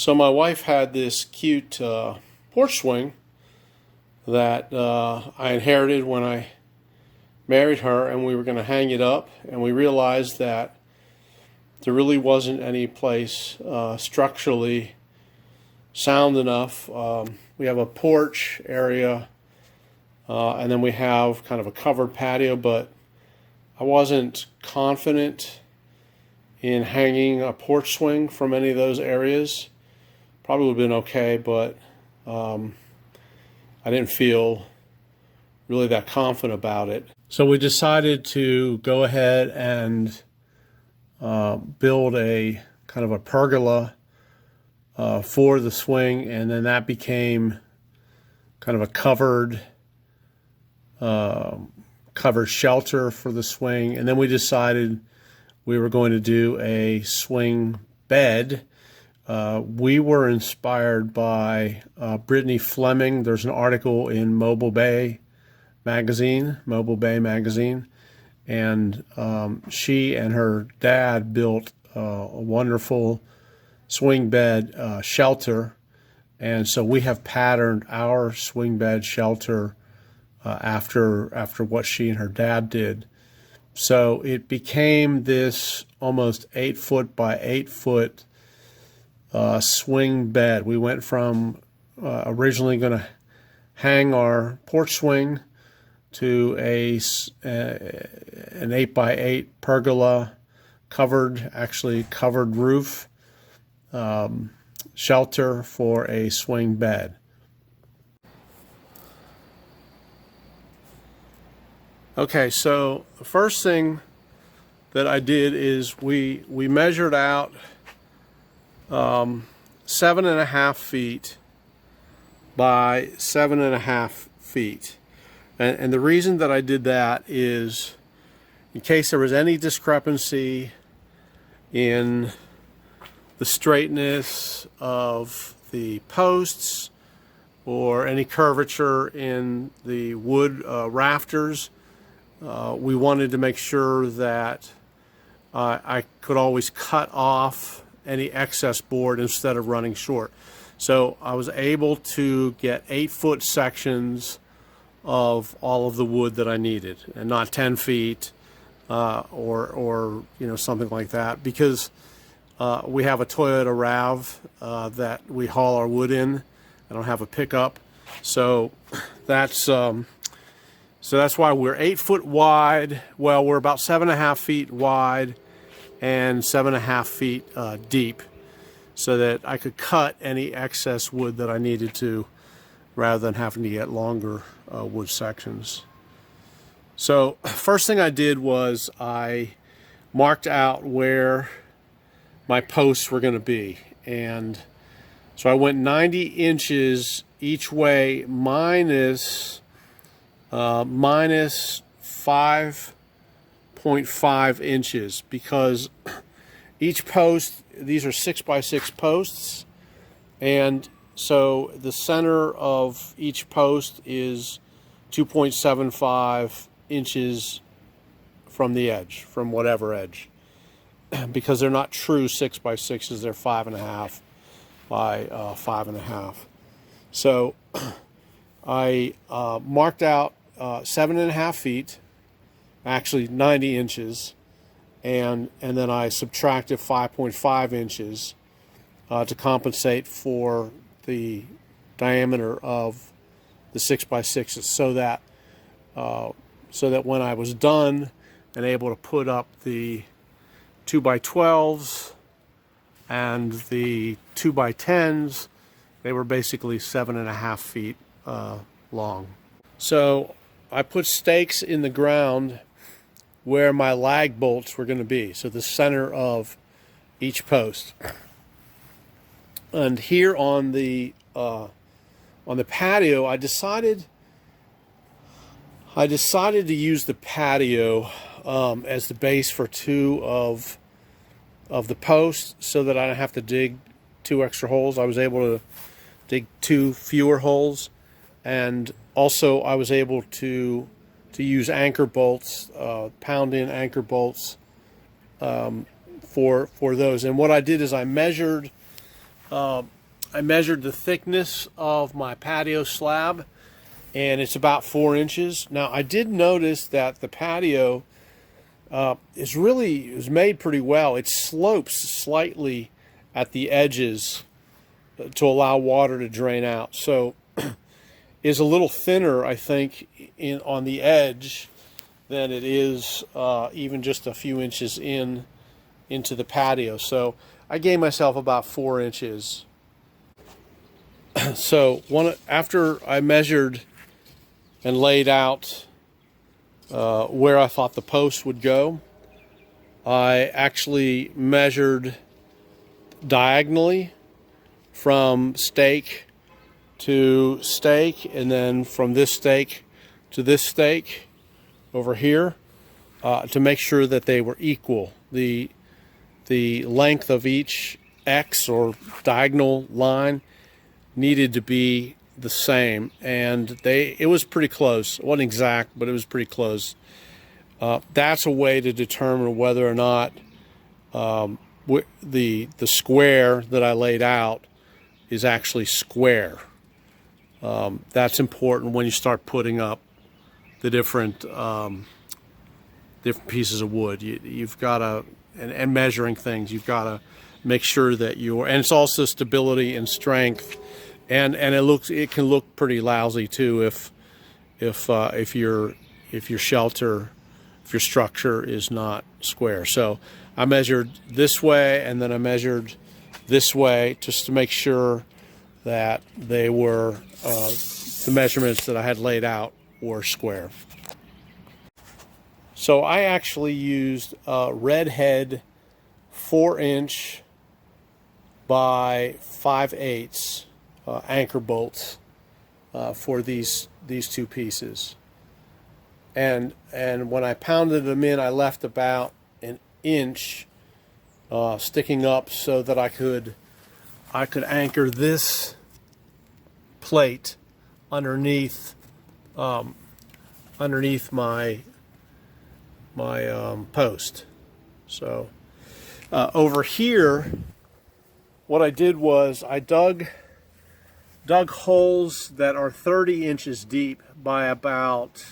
So my wife had this cute porch swing that I inherited when I married her, and we were going to hang it up, and we realized that there really wasn't any place structurally sound enough. We have a porch area, and then we have kind of a covered patio, but I wasn't confident in hanging a porch swing from any of those areas. Probably would have been okay, but I didn't feel really that confident about it. So we decided to go ahead and build a kind of a pergola for the swing, and then that became kind of a covered shelter for the swing. And then we decided we were going to do a swing bed. We were inspired by Brittany Fleming. There's an article in Mobile Bay magazine, and she and her dad built a wonderful swing bed shelter, and so we have patterned our swing bed shelter after what she and her dad did. So it became this almost 8 foot by 8 foot swing bed. We went from originally going to hang our porch swing to an 8 by 8 pergola covered roof shelter for a swing bed. Okay, so the first thing that I did is we measured out 7.5 feet by 7.5 feet. And the reason that I did that is in case there was any discrepancy in the straightness of the posts or any curvature in the wood rafters. We wanted to make sure that I could always cut off any excess board instead of running short. So I was able to get 8 foot sections of all of the wood that I needed, and not 10 feet or something like that, because we have a Toyota RAV that we haul our wood in. I don't have a pickup, so that's why we're 8 foot wide. Well, we're about 7.5 feet wide and 7.5 feet deep, so that I could cut any excess wood that I needed to, rather than having to get longer wood sections. So first thing I did was I marked out where my posts were going to be, and so I went 90 inches each way minus 5.5 inches, because each post, these are 6 by 6 posts, and so the center of each post is 2.75 inches from the edge, from whatever edge, because they're not true 6 by 6s, they're 5.5 by 5.5. So I marked out 7.5 feet, actually 90 inches, and then I subtracted 5.5 inches to compensate for the diameter of the 6 by 6s, so that when I was done and able to put up the 2 by 12s and the 2 by 10s, they were basically 7.5 feet long. So I put stakes in the ground where my lag bolts were going to be, so the center of each post. And here on the patio, I decided to use the patio as the base for 2 of the posts, so that I don't have to dig 2 extra holes. I was able to dig 2 fewer holes, and also I was able to use anchor bolts, pound in anchor bolts for those. And what I did is I measured I measured the thickness of my patio slab, and it's about 4 inches. Now, I did notice that the patio is made pretty well. It slopes slightly at the edges to allow water to drain out. So is a little thinner, I think, on the edge than it is even just a few inches into the patio. So I gave myself about 4 inches. So after I measured and laid out where I thought the post would go, I actually measured diagonally from stake to stake, and then from this stake to this stake over here, to make sure that they were equal. The length of each X or diagonal line needed to be the same, and it was pretty close. It wasn't exact, but it was pretty close. That's a way to determine whether or not the square that I laid out is actually square. That's important when you start putting up the different pieces of wood. You've got to, and measuring things, you've got to make sure that and it's also stability and strength, and it can look pretty lousy too if your structure is not square. So I measured this way, and then I measured this way, just to make sure that they were the measurements that I had laid out were square. So I actually used redhead 4-inch by 5/8 anchor bolts for these two pieces. And when I pounded them in, I left about an inch sticking up so that I could anchor this plate underneath my post. So over here, what I did was I dug holes that are 30 inches deep by about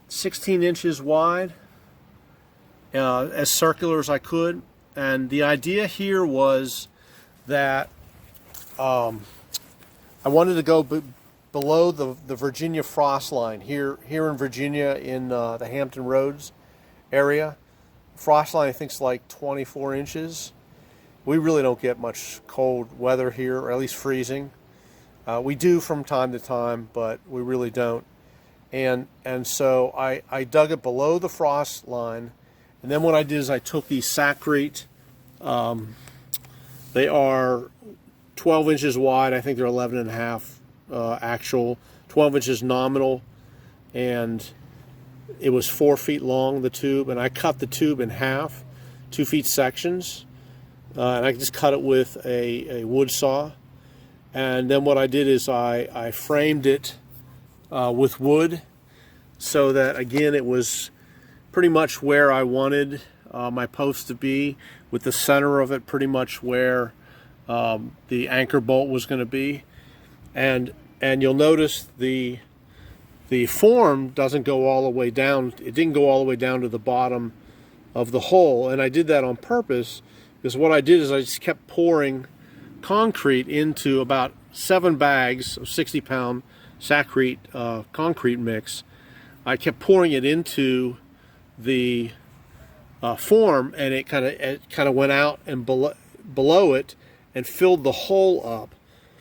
16 inches wide, as circular as I could. And the idea here was that I wanted to go below the Virginia frost line here in Virginia, in the Hampton Roads area. Frost line, I think, is like 24 inches. We really don't get much cold weather here, or at least freezing. We do from time to time, but we really don't. And so I dug it below the frost line, and then what I did is I took these Sacrete. They are 12 inches wide. I think they're 11 and a half actual, 12 inches nominal, and it was 4 feet long, the tube, and I cut the tube in half, 2 feet sections, and I just cut it with a wood saw. And then what I did is I framed it with wood, so that, again, it was pretty much where I wanted my post to be, with the center of it pretty much where the anchor bolt was going to be. And you'll notice the form doesn't go all the way down. It didn't go all the way down to the bottom of the hole, and I did that on purpose, because what I did is I just kept pouring concrete into about 7 bags of 60-pound Sacrete concrete mix. I kept pouring it into the form, and it kind of went out and below it and filled the hole up,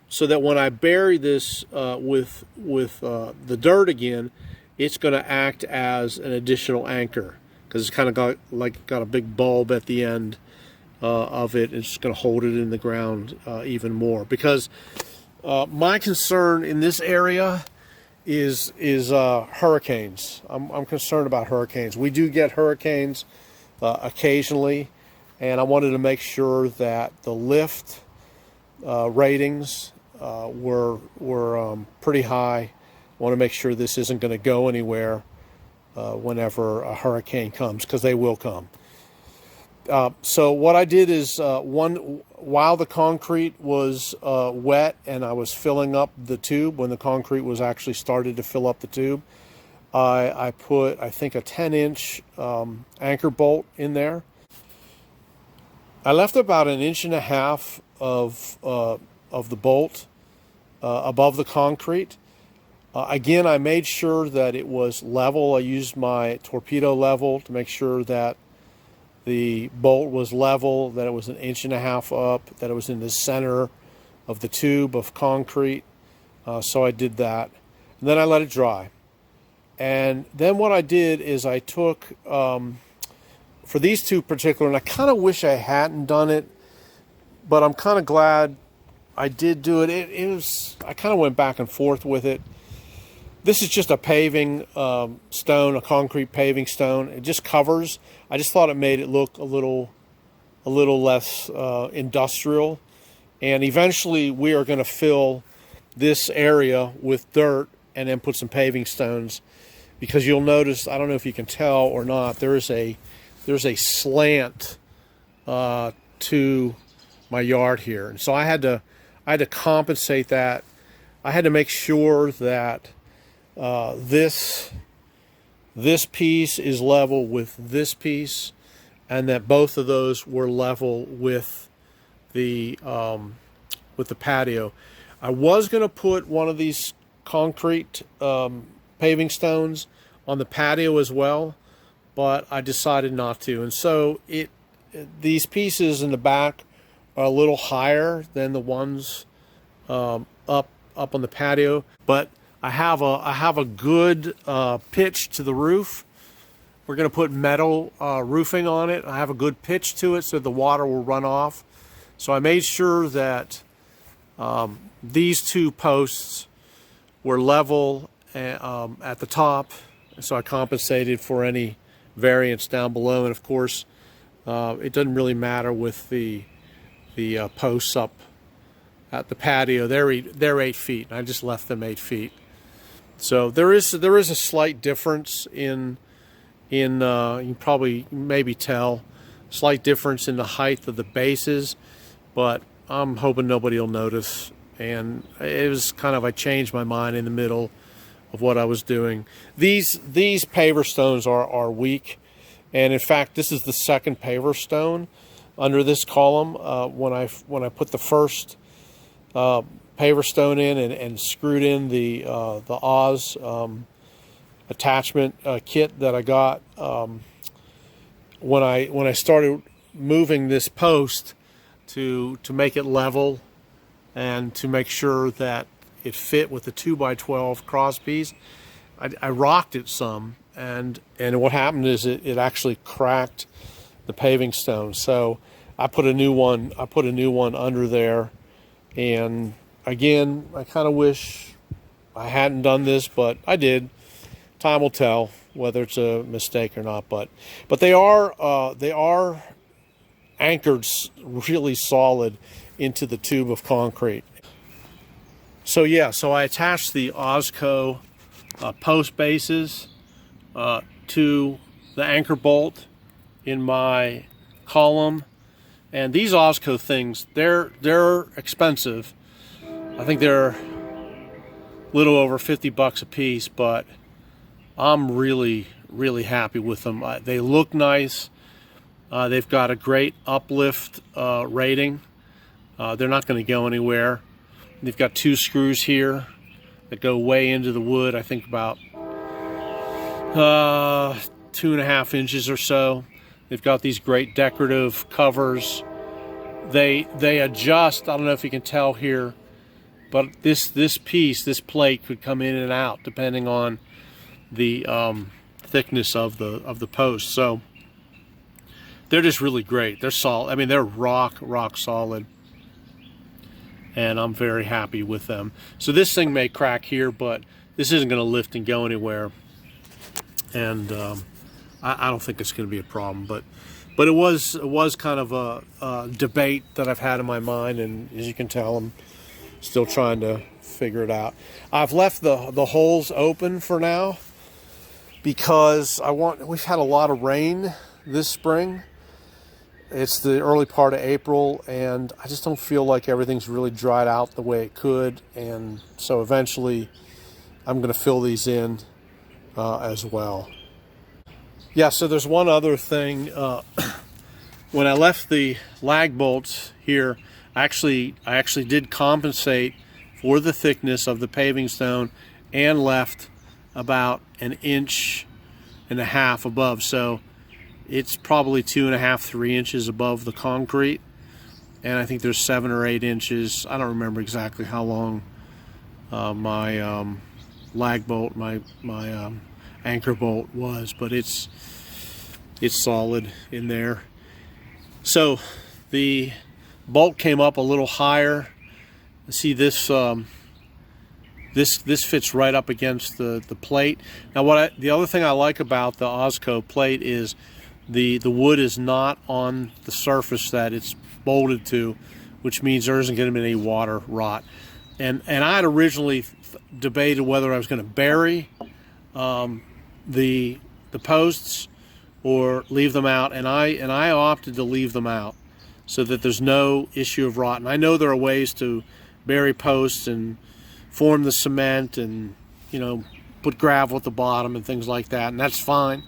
so that when I bury this with the dirt again, it's going to act as an additional anchor, because it's kind of got a big bulb at the end of it. It's going to hold it in the ground even more. Because my concern in this area is hurricanes. I'm concerned about hurricanes. We do get hurricanes occasionally, and I wanted to make sure that the lift ratings were pretty high. I want to make sure this isn't going to go anywhere whenever a hurricane comes, because they will come. So what I did is while the concrete was wet and I was filling up the tube, when the concrete was actually started to fill up the tube, I put, I think, a 10-inch anchor bolt in there. I left about 1.5 inches of the bolt above the concrete. Again, I made sure that it was level. I used my torpedo level to make sure that the bolt was level, that it was 1.5 inches up, that it was in the center of the tube of concrete. So I did that. And then I let it dry. And then what I did is I took, for these two particular, and I kind of wish I hadn't done it, but I'm kind of glad I did do it. It was, I kind of went back and forth with it. This is just a paving stone, a concrete paving stone. It just covers. I just thought it made it look a little less industrial. And eventually we are going to fill this area with dirt and then put some paving stones, because you'll notice, I don't know if you can tell or not, there's a slant to my yard here. And so I had to compensate that. I had to make sure that this piece is level with this piece, and that both of those were level with the patio. I was going to put one of these concrete paving stones on the patio as well, but I decided not to. And so these pieces in the back are a little higher than the ones up on the patio, but I have a good pitch to the roof. We're going to put metal roofing on it. I have a good pitch to it so the water will run off. So I made sure that these two posts were level at the top, so I compensated for any variance down below. And of course, it doesn't really matter with the posts up at the patio. They're 8 feet. I just left them 8 feet. So there is a slight difference in you can probably maybe tell, slight difference in the height of the bases, but I'm hoping nobody will notice. And it was kind of, I changed my mind in the middle of what I was doing. These paver stones are weak, and in fact this is the second paver stone under this column. When I put the first paver stone in and screwed in the Oz attachment kit that I got, when I started moving this post to make it level and to make sure that it fit with the 2x12 cross piece, I rocked it some, and what happened is it actually cracked the paving stone. So I put a new one under there. And again, I kind of wish I hadn't done this, but I did. Time will tell whether it's a mistake or not. But they are anchored really solid into the tube of concrete. So yeah, so I attached the Osco post bases to the anchor bolt in my column. And these Osco things, they're expensive. I think they're a little over $50 a piece, but I'm really happy with them. They look nice. They've got a great uplift rating. They're not going to go anywhere. They've got 2 screws here that go way into the wood, I think about 2.5 inches or so. They've got these great decorative covers. They adjust. I don't know if you can tell here, but this plate could come in and out depending on the thickness of the post. So they're just really great. They're solid. I mean, they're rock solid, and I'm very happy with them. So this thing may crack here, but this isn't going to lift and go anywhere, and I don't think it's going to be a problem. But it was kind of a debate that I've had in my mind, and as you can tell, I'm still trying to figure it out. I've left the holes open for now because we've had a lot of rain this spring, It's the early part of April, and I just don't feel like everything's really dried out the way it could, and so eventually I'm going to fill these in as well. Yeah, so there's one other thing. When I left the lag bolts here, I actually did compensate for the thickness of the paving stone and left about 1.5 inches above. So it's probably 2.5, 3 inches above the concrete. And I think there's 7 or 8 inches. I don't remember exactly how long my lag bolt, my anchor bolt was, but it's solid in there. So the bolt came up a little higher. See this this fits right up against the plate. Now the other thing I like about the Osco plate is the wood is not on the surface that it's bolted to, which means there isn't going to be any water rot. And I had originally debated whether I was going to bury the posts or leave them out, and I opted to leave them out so that there's no issue of rot. And I know there are ways to bury posts and form the cement and, you know, put gravel at the bottom and things like that, and that's fine.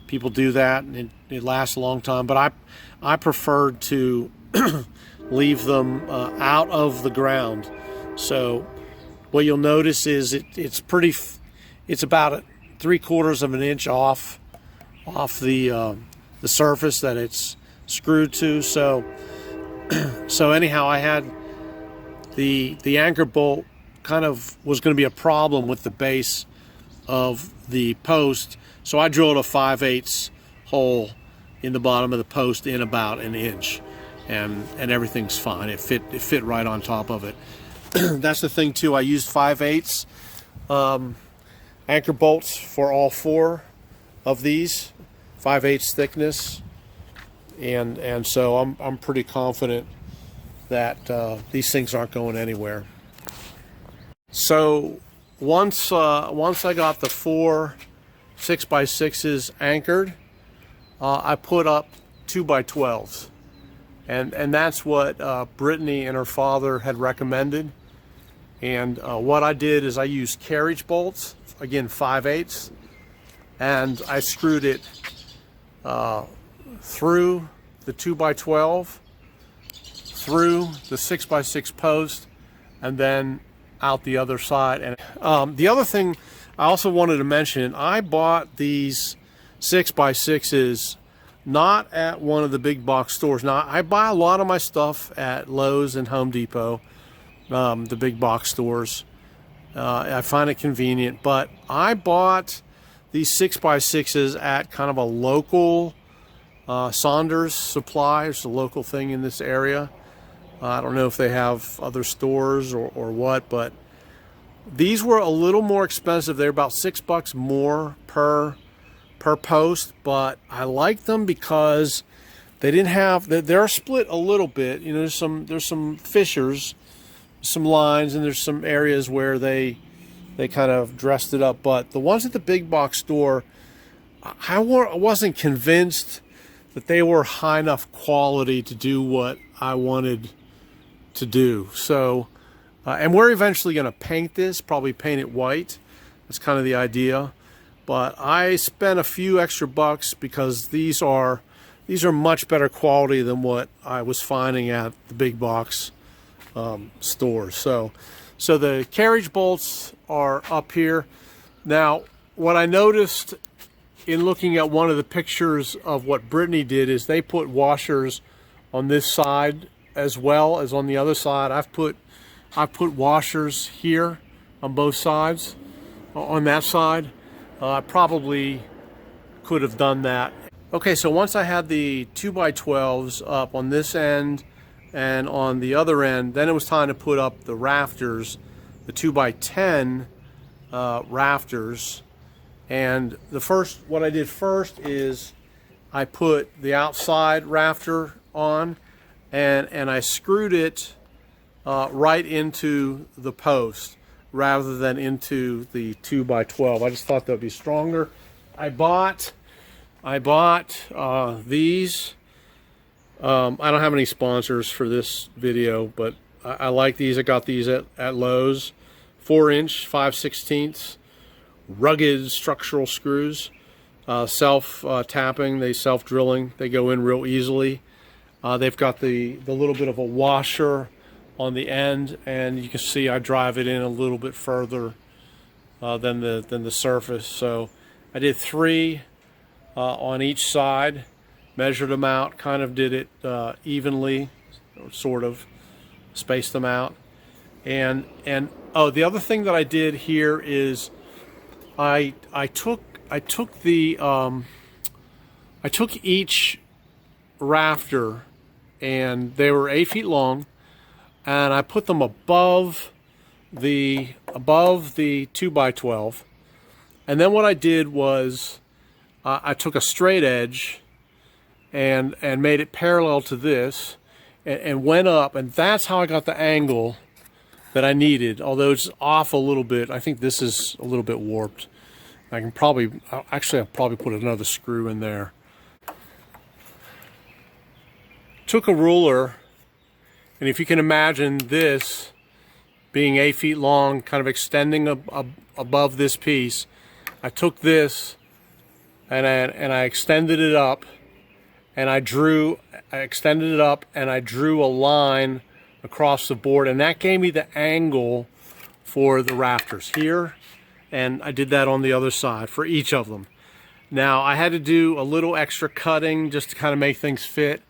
People do that, and it lasts a long time. But I preferred to leave them out of the ground. So what you'll notice is it's about 3/4 of an inch off the surface that it's screwed to. So anyhow, I had the anchor bolt kind of was going to be a problem with the base of the post, so I drilled a 5/8 hole in the bottom of the post in about 1 inch, and everything's fine. It fit right on top of it. That's the thing too. I used 5/8 anchor bolts for all 4 of these, 5/8 thickness, and so I'm pretty confident that these things aren't going anywhere. So once I got the 4 6x6s anchored, I put up 2x12s, and that's what Brittany and her father had recommended. And what I did is I used carriage bolts, again 5/8, and I screwed it through the 2x12, through the 6x6 post, and then out the other side. And the other thing I also wanted to mention, I bought these 6x6s not at one of the big box stores. Now, I buy a lot of my stuff at Lowe's and Home Depot, the big box stores. I find it convenient, but I bought these 6x6s at kind of a local Saunders Supply. It's a local thing in this area. I don't know if they have other stores or what, but these were a little more expensive. They're about $6 more per post, but I like them because they didn't have, they're split a little bit. You know, there's some fissures, some lines, and there's some areas where they kind of dressed it up. But the ones at the big box store, I wasn't convinced that they were high enough quality to do what I wanted to do. So, and we're eventually going to paint this, probably paint it white. That's kind of the idea. But I spent a few extra bucks because these are much better quality than what I was finding at the big box stores. So the carriage bolts are up here. Now, what I noticed in looking at one of the pictures of what Brittany did is they put washers on this side as well as on the other side. I've put washers here on both sides. On that side, I probably could have done that. Okay, so once I had the 2x12s up on this end and on the other end, then it was time to put up the rafters, the 2x10 rafters. And what I did first is I put the outside rafter on, and I screwed it right into the post rather than into the 2x12. I just thought that would be stronger. I bought these I don't have any sponsors for this video, but I like these. I got these at Lowe's. 4-inch, 5/16 rugged structural screws. Self-tapping, they self-drilling. They go in real easily. They've got the little bit of a washer on the end, and you can see I drive it in a little bit further than the surface. So I did 3 on each side, measured them out, kind of did it evenly, or sort of spaced them out. And oh, the other thing that I did here is I took each rafter, and they were 8 feet long, and I put them above the 2x12. And then what I did was I took a straight edge and made it parallel to this, and went up, and that's how I got the angle that I needed, although it's off a little bit. I think this is a little bit warped. I can probably, actually I'll probably put another screw in there. Took a ruler, and if you can imagine this being 8 feet long, kind of extending above this piece, I took this and I extended it up, and I extended it up, and I drew a line across the board, and that gave me the angle for the rafters here, and I did that on the other side for each of them. Now I had to do a little extra cutting just to kind of make things fit.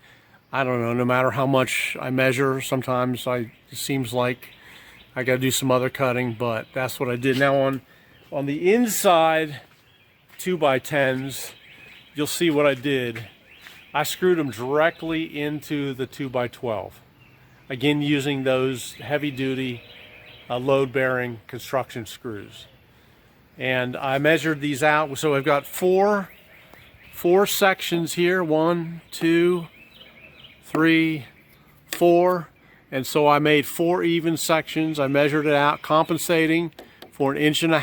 I don't know, no matter how much I measure, sometimes it seems like I got to do some other cutting, but that's what I did. Now on the inside 2x10s, you'll see what I did. I screwed them directly into the 2x12. Again, using those heavy-duty load-bearing construction screws. And I measured these out. So I've got four sections here. 1, 2, 3, 4. And so I made 4 even sections. I measured it out, compensating for 1.5 inches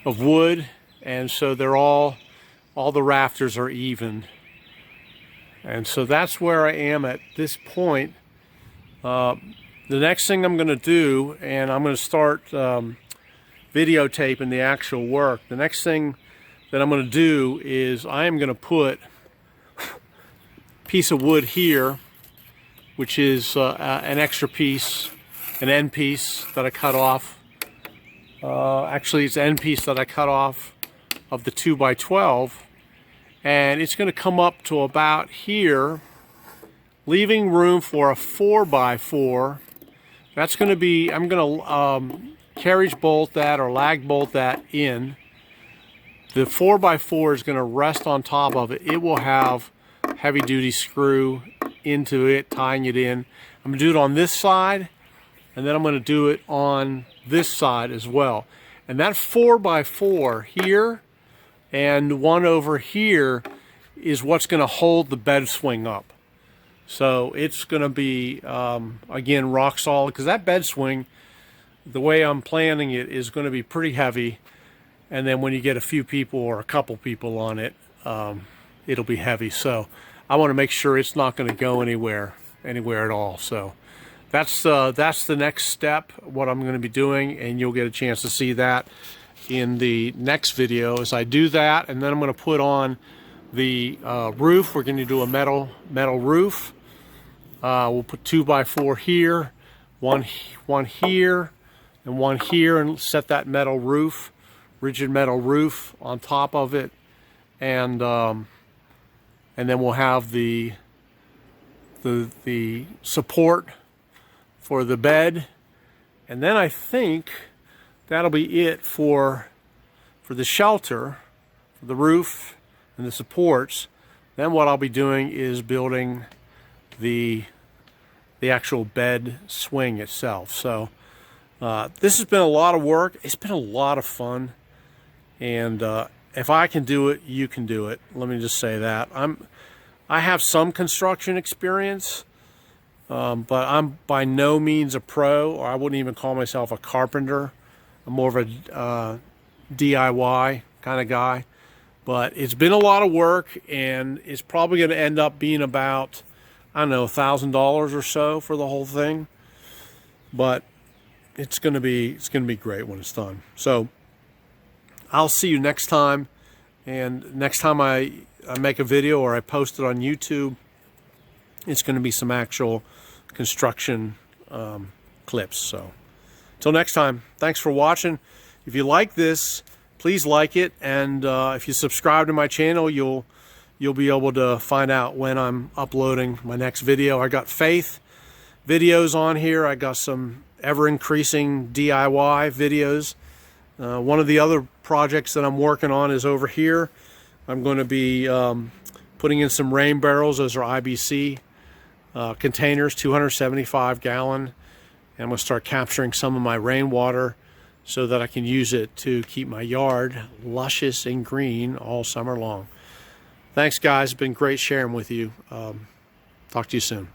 of wood. And so they're all the rafters are even. And so that's where I am at this point. The next thing I'm going to do, and I'm going to start videotaping the actual work. The next thing that I'm going to do is I am going to put a piece of wood here, which is an extra piece, an end piece that I cut off. Actually, it's an end piece that I cut off of the 2x12. And it's going to come up to about here, leaving room for a 4x4. That's going to be, I'm going to carriage bolt that or lag bolt that in. The 4x4 is going to rest on top of it. It will have heavy duty screw into it, tying it in. I'm going to do it on this side, and then I'm going to do it on this side as well. And that 4x4 here and one over here is what's going to hold the bed swing up. So it's going to be, again, rock solid, because that bed swing, the way I'm planning it, is going to be pretty heavy. And then when you get a few people or a couple people on it, it'll be heavy. So I want to make sure it's not going to go anywhere at all. So that's the next step, what I'm going to be doing, and you'll get a chance to see that in the next video as I do that. And then I'm going to put on the roof. We're going to do a metal roof. We'll put 2x4 here, one here, and one here, and set that metal roof, rigid metal roof on top of it, and then we'll have the support for the bed, and then I think that'll be it for the shelter, for the roof and the supports. Then what I'll be doing is building the actual bed swing itself. So this has been a lot of work. It's been a lot of fun, and if I can do it, you can do it. Let me just say that. I have some construction experience, but I'm by no means a pro, or I wouldn't even call myself a carpenter. I'm more of a DIY kind of guy. But it's been a lot of work, and it's probably going to end up being about, I don't know, $1,000 or so for the whole thing. But it's going to be great when it's done. So I'll see you next time. And next time I make a video or I post it on YouTube, it's going to be some actual construction clips. So until next time, thanks for watching. If you like this, please like it, and if you subscribe to my channel, you'll be able to find out when I'm uploading my next video. I got faith videos on here. I got some ever-increasing DIY videos. One of the other projects that I'm working on is over here. I'm going to be putting in some rain barrels. Those are IBC containers, 275 gallon. And I'm going to start capturing some of my rainwater so that I can use it to keep my yard luscious and green all summer long. Thanks, guys. It's been great sharing with you. Talk to you soon.